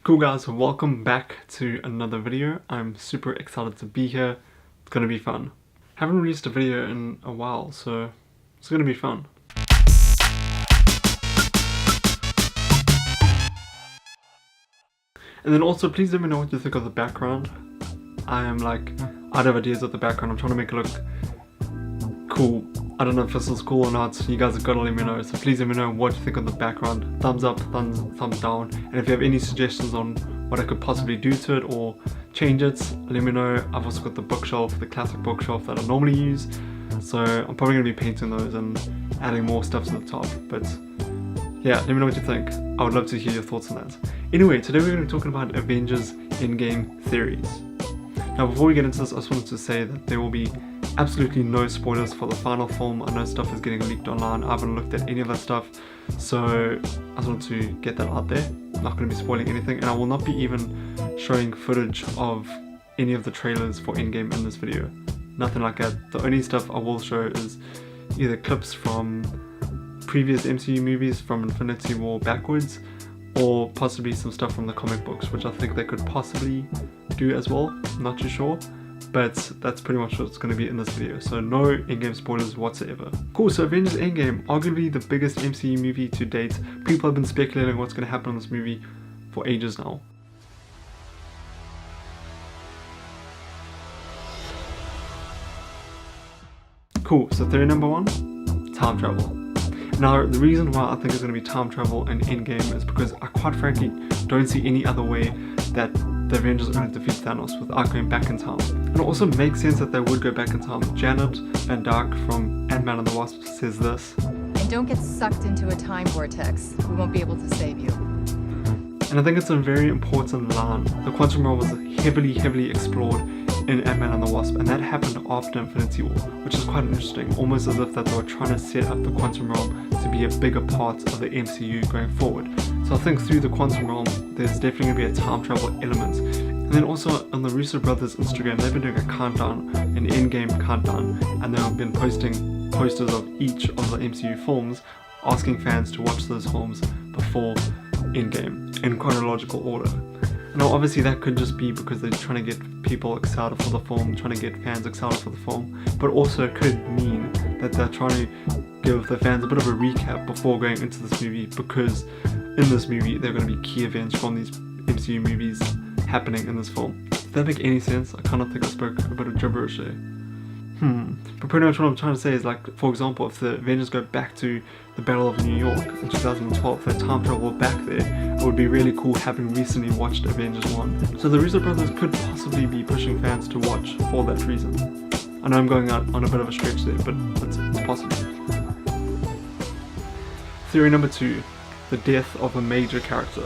Cool guys, welcome back to another video. I'm super excited to be here. It's gonna be fun. Haven't released a video in a while, so it's gonna be fun. And then also, please let me know what you think of the background. I am like out of ideas with the background. I'm trying to make it look cool. I don't know if this is cool or not. You guys have got to let me know. So please let me know what you think of the background. Thumbs up, thumbs down. And if you have any suggestions on what I could possibly do to it or change it, let me know. I've also got the bookshelf, the classic bookshelf that I normally use. So I'm probably going to be painting those and adding more stuff to the top. But yeah, let me know what you think. I would love to hear your thoughts on that. Anyway, today we're going to be talking about Avengers Endgame theories. Now before we get into this, I just wanted to say that there will be absolutely no spoilers for the final film. I know stuff is getting leaked online. I haven't looked at any of that stuff, so I just wanted to get that out there. I'm not going to be spoiling anything, and I will not be even showing footage of any of the trailers for Endgame in this video. Nothing like that. The only stuff I will show is either clips from previous MCU movies from Infinity War backwards, or possibly some stuff from the comic books, which I think they could possibly do as well. I'm not too sure. But that's pretty much what's going to be in this video, so no Endgame spoilers whatsoever. Cool, so Avengers Endgame, arguably the biggest MCU movie to date. People have been speculating what's going to happen in this movie for ages now. Cool, so theory number one, time travel. Now, the reason why I think it's going to be time travel in Endgame is because I quite frankly don't see any other way that the Avengers are going to defeat Thanos without going back in time. And it also makes sense that they would go back in time. Janet Van Dyke from Ant-Man and the Wasp says this. And don't get sucked into a time vortex. We won't be able to save you. And I think it's a very important line. The quantum realm was heavily explored in Ant-Man and the Wasp, and that happened after Infinity War, which is quite interesting, almost as if that they were trying to set up the quantum realm to be a bigger part of the MCU going forward. So I think through the quantum realm, there's definitely going to be a time travel element. And then also on the Russo brothers Instagram, they've been doing a countdown, an Endgame countdown, and they've been posting posters of each of the MCU films, asking fans to watch those films before Endgame in chronological order. Now obviously that could just be because they're trying to get people excited for the film, trying to get fans excited for the film, but also could mean that they're trying to give the fans a bit of a recap before going into this movie, because in this movie there are going to be key events from these MCU movies happening in this film. Did that make any sense? I kind of think I spoke a bit of gibberish there. But pretty much what I'm trying to say is, like, for example, if the Avengers go back to the Battle of New York in 2012, if they time travel back there, it would be really cool having recently watched Avengers 1. So the Russo brothers could possibly be pushing fans to watch for that reason. I know I'm going out on a bit of a stretch there, but it's possible. Theory number two, the death of a major character.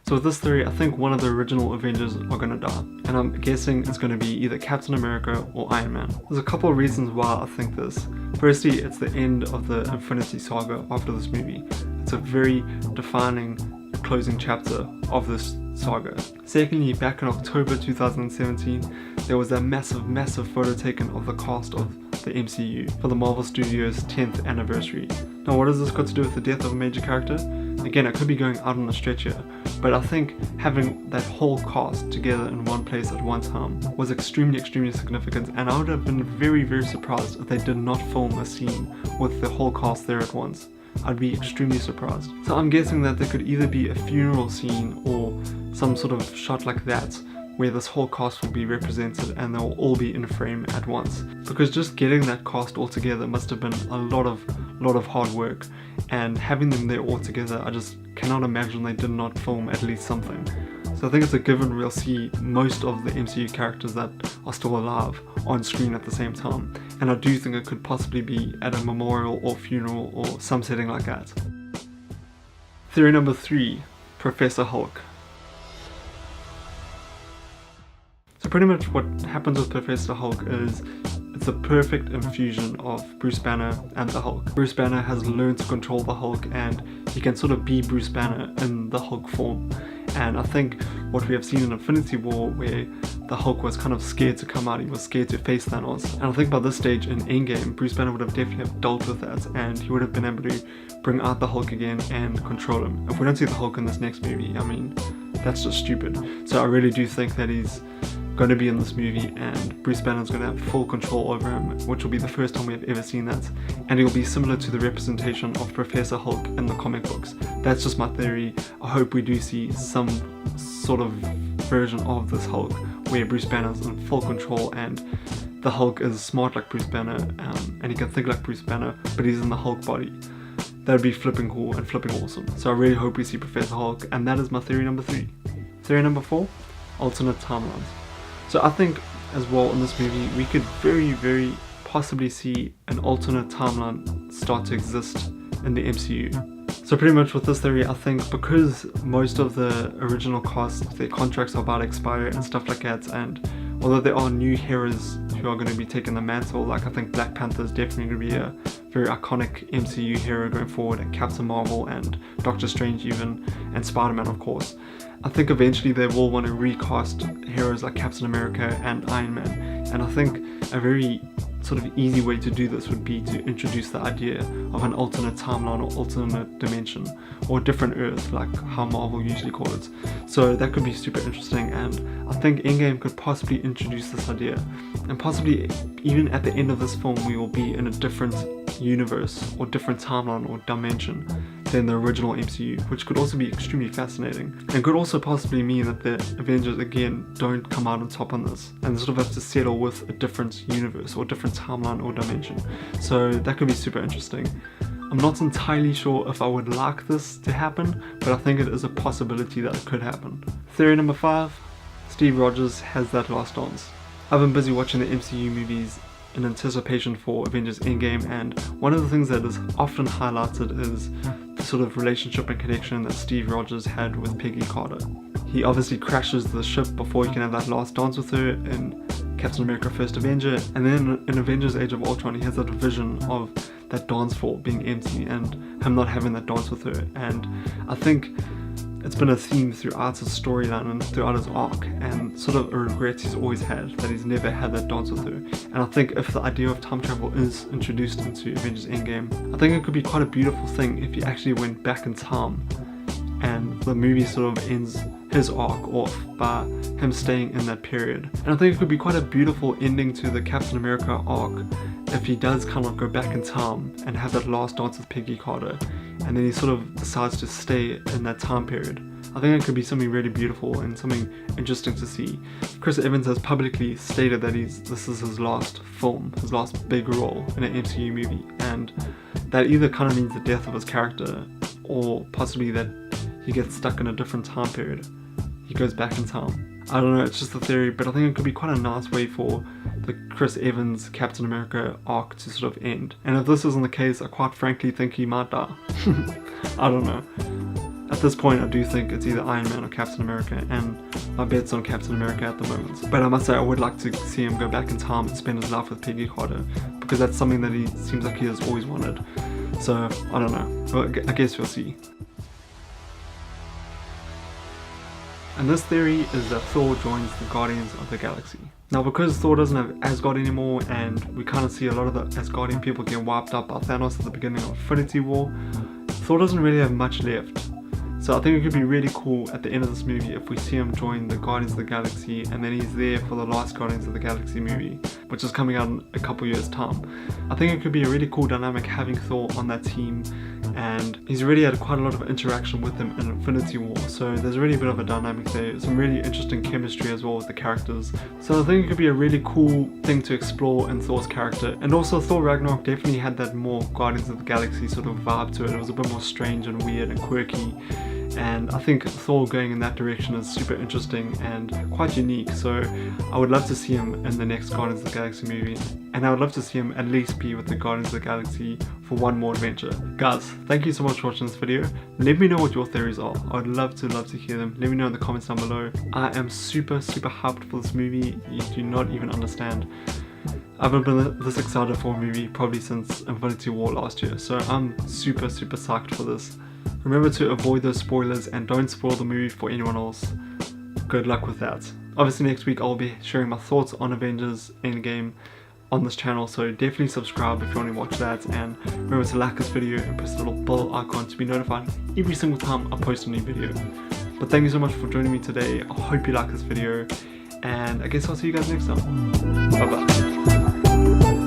So with this theory, I think one of the original Avengers are going to die, and I'm guessing it's going to be either Captain America or Iron Man. There's a couple of reasons why I think this. Firstly, it's the end of the Infinity Saga after this movie. It's a very defining closing chapter of this saga. Secondly, back in October 2017, there was a massive photo taken of the cast of the MCU for the Marvel Studios 10th anniversary. Now what has this got to do with the death of a major character? Again, I could be going out on a stretch here, but I think having that whole cast together in one place at one time was extremely significant, and I would have been very surprised if they did not film a scene with the whole cast there at once. I'd be extremely surprised. So I'm guessing that there could either be a funeral scene or some sort of shot like that, where this whole cast will be represented and they'll all be in frame at once. Because just getting that cast all together must have been a lot of hard work, and having them there all together, I just cannot imagine they did not film at least something. So I think it's a given we'll see most of the MCU characters that are still alive on screen at the same time, and I do think it could possibly be at a memorial or funeral or some setting like that. Theory number three, Professor Hulk. So pretty much what happens with Professor Hulk is it's a perfect infusion of Bruce Banner and the Hulk. Bruce Banner has learned to control the Hulk, and he can sort of be Bruce Banner in the Hulk form. And I think what we have seen in Infinity War, where the Hulk was kind of scared to come out, he was scared to face Thanos. And I think by this stage in Endgame, Bruce Banner would have definitely have dealt with that, and he would have been able to bring out the Hulk again and control him. If we don't see the Hulk in this next movie, I mean, that's just stupid. So I really do think that he's going to be in this movie, and Bruce Banner's going to have full control over him, which will be the first time we've ever seen that, and it will be similar to the representation of Professor Hulk in the comic books. That's just my theory. I hope we do see some sort of version of this Hulk where Bruce Banner's in full control and the Hulk is smart like Bruce Banner, and he can think like Bruce Banner, but he's in the Hulk body. That would be flipping cool and flipping awesome. So I really hope we see Professor Hulk, and that is my theory number 3. Theory number 4, alternate timelines. So I think as well in this movie we could very possibly see an alternate timeline start to exist in the MCU. So pretty much with this theory, I think because most of the original cast, their contracts are about to expire and stuff like that, and although there are new heroes who are going to be taking the mantle, like I think Black Panther is definitely going to be a very iconic MCU hero going forward, and Captain Marvel and Doctor Strange even, and Spider-Man of course. I think eventually they will want to recast heroes like Captain America and Iron Man, and I think a very sort of easy way to do this would be to introduce the idea of an alternate timeline or alternate dimension or a different Earth, like how Marvel usually call it. So that could be super interesting, and I think Endgame could possibly introduce this idea, and possibly even at the end of this film we will be in a different universe or different timeline or dimension than the original MCU, which could also be extremely fascinating, and could also possibly mean that the Avengers again don't come out on top on this and sort of have to settle with a different universe or different timeline or dimension. So that could be super interesting. I'm not entirely sure if I would like this to happen, but I think it is a possibility that it could happen. Theory number 5, Steve Rogers has that last dance. I've been busy watching the MCU movies in anticipation for Avengers Endgame, and one of the things that is often highlighted is the sort of relationship and connection that Steve Rogers had with Peggy Carter. He obviously crashes the ship before he can have that last dance with her in Captain America First Avenger, and then in Avengers Age of Ultron he has that vision of that dance floor being empty and him not having that dance with her. And I think it's been a theme throughout his storyline and throughout his arc, and sort of a regret he's always had that he's never had that dance with her. And I think if the idea of time travel is introduced into Avengers Endgame, I think it could be quite a beautiful thing if he actually went back in time and the movie sort of ends his arc off by him staying in that period. And I think it could be quite a beautiful ending to the Captain America arc if he does kind of go back in time and have that last dance with Peggy Carter, and then he sort of decides to stay in that time period. I think it could be something really beautiful and something interesting to see. Chris Evans has publicly stated that this is his last film, his last big role in an MCU movie, and that either kind of means the death of his character or possibly that he gets stuck in a different time period. He goes back in time. I don't know, it's just a theory, but I think it could be quite a nice way for the Chris Evans Captain America arc to sort of end. And if this isn't the case, I quite frankly think he might die. I don't know. At this point I do think it's either Iron Man or Captain America, and my bet's on Captain America at the moment. But I must say I would like to see him go back in time and spend his life with Peggy Carter, because that's something that he seems like he has always wanted. So I don't know, but I guess we'll see. And this theory is that Thor joins the Guardians of the Galaxy. Now because Thor doesn't have Asgard anymore, and we kind of see a lot of the Asgardian people get wiped out by Thanos at the beginning of Infinity War, Thor doesn't really have much left. So I think it could be really cool at the end of this movie if we see him join the Guardians of the Galaxy, and then he's there for the last Guardians of the Galaxy movie, which is coming out in a couple years time. I think it could be a really cool dynamic having Thor on that team, and he's already had quite a lot of interaction with them in Infinity War, so there's really a bit of a dynamic there, some really interesting chemistry as well with the characters. So I think it could be a really cool thing to explore in Thor's character. And also Thor Ragnarok definitely had that more Guardians of the Galaxy sort of vibe to it. It was a bit more strange and weird and quirky, and I think Thor going in that direction is super interesting and quite unique. So I would love to see him in the next Guardians of the Galaxy movie, and I would love to see him at least be with the Guardians of the Galaxy for one more adventure. Guys, thank you so much for watching this video. Let me know what your theories are. I would love to hear them. Let me know in the comments down below. I am super hyped for this movie. You do not even understand. I haven't been this excited for a movie probably since Infinity War last year, so I'm super psyched for this. Remember to avoid those spoilers and don't spoil the movie for anyone else, good luck with that. Obviously next week I'll be sharing my thoughts on Avengers Endgame on this channel, so definitely subscribe if you want to watch that, and remember to like this video and press the little bell icon to be notified every single time I post a new video. But thank you so much for joining me today. I hope you like this video, and I guess I'll see you guys next time. Bye bye.